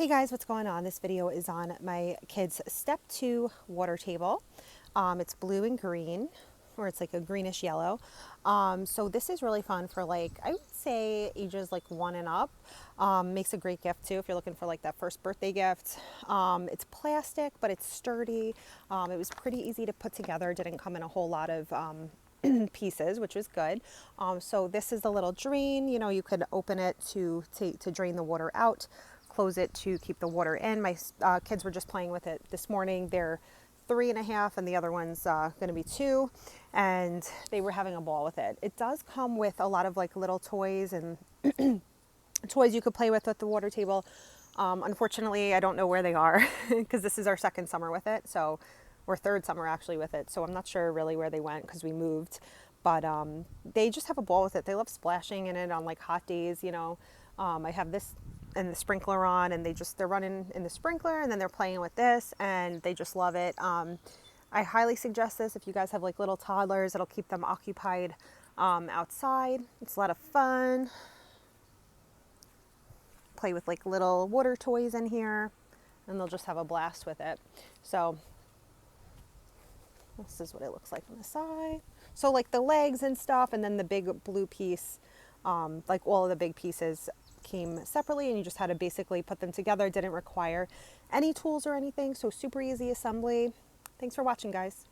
Hey guys, what's going on? This video is on my kids' Step 2 water table. It's blue and green, or it's like a greenish yellow. So this is really fun for I would say ages like 1 and up. Makes a great gift too if you're looking for like that first birthday gift. It's plastic, but it's sturdy. It was pretty easy to put together. It didn't come in a whole lot of pieces, which was good. So this is the little drain. You know, you could open it to drain the water out, close it to keep the water in. My kids were just playing with it this morning. They're 3.5 and the other one's going to be 2, and they were having a ball with it. It does come with a lot of like little toys and toys you could play with at the water table. Unfortunately, I don't know where they are because this is our second summer with it, so or third summer actually with it. So I'm not sure really where they went because we moved, but they just have a ball with it. They love splashing in it on like hot days. You know, I have this and the sprinkler on, and they're running in the sprinkler, and then they're playing with this, and they just love it. I highly suggest this if you guys have like little toddlers. It'll keep them occupied outside. It's a lot of fun. Play with like little water toys in here, and they'll just have a blast with it. So this is what it looks like on the side. So like the legs and stuff, and then the big blue piece, like all of the big pieces came separately, and you just had to basically put them together. It didn't require any tools or anything, so super easy assembly. Thanks for watching, guys.